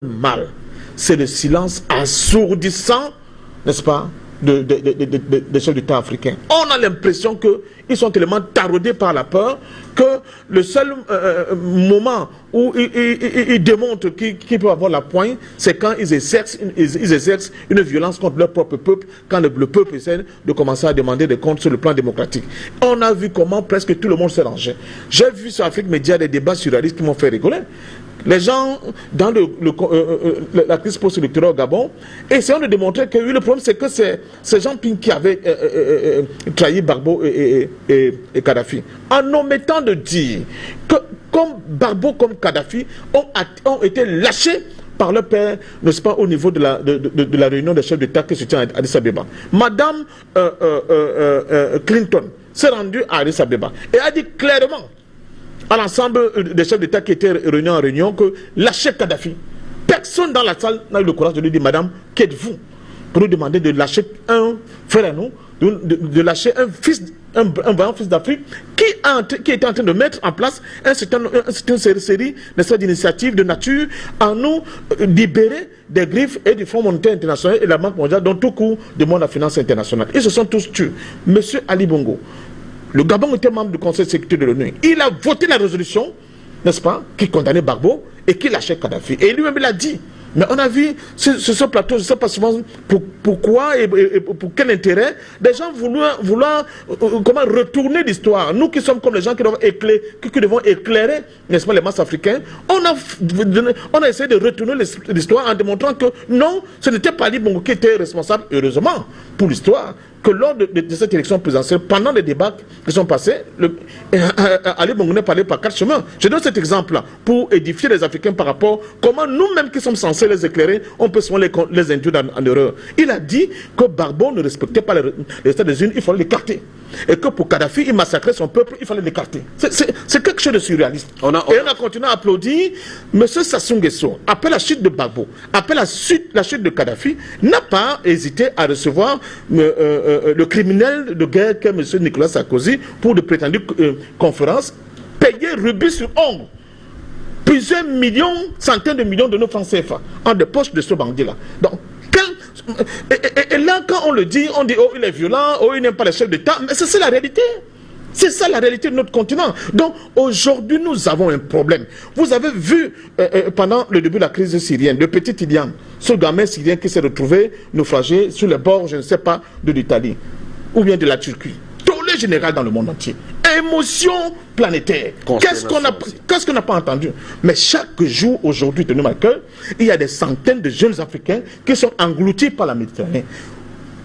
mal, c'est le silence assourdissant, n'est-ce pas, des chefs d'État africains. On a l'impression qu'ils sont tellement taraudés par la peur que le seul moment où ils démontrent qu'ils peuvent avoir la poigne, c'est quand ils exercent une violence contre leur propre peuple, quand le peuple essaie de commencer à demander des comptes sur le plan démocratique. On a vu comment presque tout le monde s'est rangé. J'ai vu sur Afrique Média des débats surréalistes qui m'ont fait rigoler. Les gens, dans la crise post-électorale au Gabon, essayant de démontrer que le problème, c'est que c'est Jean Ping qui avait trahi Gbagbo et Kadhafi. En omettant de dire que comme Gbagbo, comme Kadhafi, ont été lâchés par leur père, n'est-ce pas, au niveau de la réunion des chefs d'État qui se tient à Addis Abeba. Madame Clinton s'est rendue à Addis Abeba et a dit clairement à l'ensemble des chefs d'État qui étaient réunis en réunion que lâcher Kadhafi. Personne dans la salle n'a eu le courage de lui dire, madame, qu'êtes-vous? Pour nous demander de lâcher un frère à nous, de lâcher un vaillant fils d'Afrique qui était en train de mettre en place une série d'initiatives de nature à nous libérer des griffes et du Fonds monétaire international et de la Banque mondiale dont tout court demande la finance internationale. Ils se sont tous tués. Monsieur Ali Bongo, le Gabon était membre du Conseil de sécurité de l'ONU. Il a voté la résolution, n'est-ce pas, qui condamnait Gbagbo et qui lâchait Kadhafi. Et lui-même l'a dit. Mais on a vu sur ce plateau, je ne sais pas souvent pourquoi et pour quel intérêt, des gens vouloir comment retourner l'histoire. Nous qui sommes comme les gens qui devons éclairer, n'est-ce pas, les masses africaines, on a essayé de retourner l'histoire en démontrant que non, ce n'était pas Ali Bongo qui était responsable, heureusement, pour l'histoire, que lors de cette élection présidentielle, pendant les débats qui sont passés, Ali Bongo n'est pas allé par 4 chemins. Je donne cet exemple-là pour édifier les Africains par rapport à comment nous-mêmes qui sommes censés les éclairer, on peut souvent les induire en erreur. Il a dit que Gbagbo ne respectait pas les États des Unis, il fallait l'écarter. Et que pour Kadhafi, il massacrait son peuple, il fallait l'écarter. C'est quelque chose de surréaliste. Et on a continué à applaudir. M. Sassou Nguesso, après la chute de Gbagbo, après la chute de Kadhafi, n'a pas hésité à recevoir le criminel de guerre qu'est M. Nicolas Sarkozy pour de prétendues conférences, payées rubis sur ongle. Plusieurs millions, centaines de millions de nos francs CFA en des poches de ce bandit-là. Donc, et là, quand on le dit, on dit, oh, il est violent, oh, il n'aime pas les chefs d'État, mais c'est la réalité. C'est ça la réalité de notre continent. Donc, aujourd'hui, nous avons un problème. Vous avez vu, pendant le début de la crise syrienne, le petit Ilian, ce gamin syrien qui s'est retrouvé naufragé sur les bords, je ne sais pas, de l'Italie, ou bien de la Turquie. Tous les généraux dans le monde entier. Émotion planétaire. Qu'est-ce qu'on n'a pas entendu? Mais chaque jour, aujourd'hui, de nos cœurs, il y a des centaines de jeunes Africains qui sont engloutis par la Méditerranée.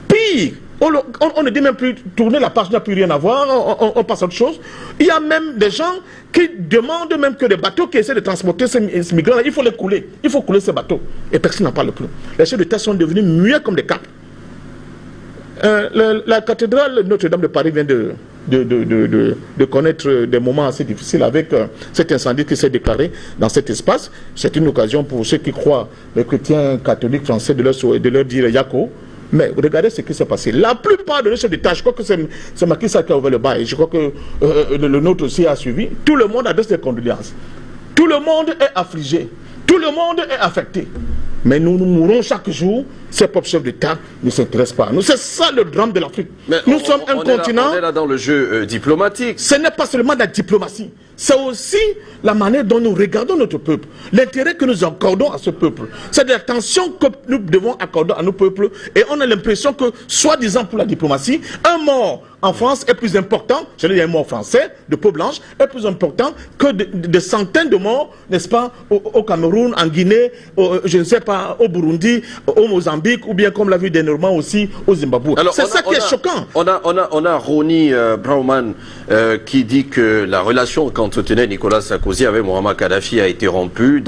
Pire, on ne dit même plus tourner la page, n'a plus rien à voir, on passe à autre chose. Il y a même des gens qui demandent même que les bateaux qui essaient de transporter ces migrants-là, il faut les couler. Il faut couler ces bateaux. Et personne n'en parle plus. Les chefs d'État sont devenus muets comme des capes. La cathédrale Notre-Dame de Paris vient de connaître des moments assez difficiles avec cet incendie qui s'est déclaré dans cet espace. C'est une occasion pour ceux qui croient, les chrétiens catholiques français, de leur dire Yako. Mais regardez ce qui s'est passé. La plupart de nos chefs d'État, je crois que c'est Macky Sall qui a ouvert le bail, je crois que le nôtre aussi a suivi. Tout le monde adresse des condoléances. Tout le monde est affligé. Tout le monde est affecté. Mais nous mourons chaque jour. Ces pauvres chefs d'État ne s'intéressent pas à nous. C'est ça le drame de l'Afrique. Nous sommes un continent. On est là dans le jeu diplomatique. Ce n'est pas seulement de la diplomatie. C'est aussi la manière dont nous regardons notre peuple. L'intérêt que nous accordons à ce peuple. C'est de l'attention que nous devons accorder à nos peuples. Et on a l'impression que, soi-disant pour la diplomatie, un mort en France est plus important, je veux dire un mort français, de peau blanche, est plus important que de centaines de morts, n'est-ce pas, au Cameroun, en Guinée, je ne sais pas, au Burundi, au Mozambique, ou bien comme l'a vu dernièrement aussi au Zimbabwe. C'est ça qui est choquant. On a Ronnie Brauman qui dit que la relation qu'entretenait Nicolas Sarkozy avec Muammar Kadhafi a été rompue.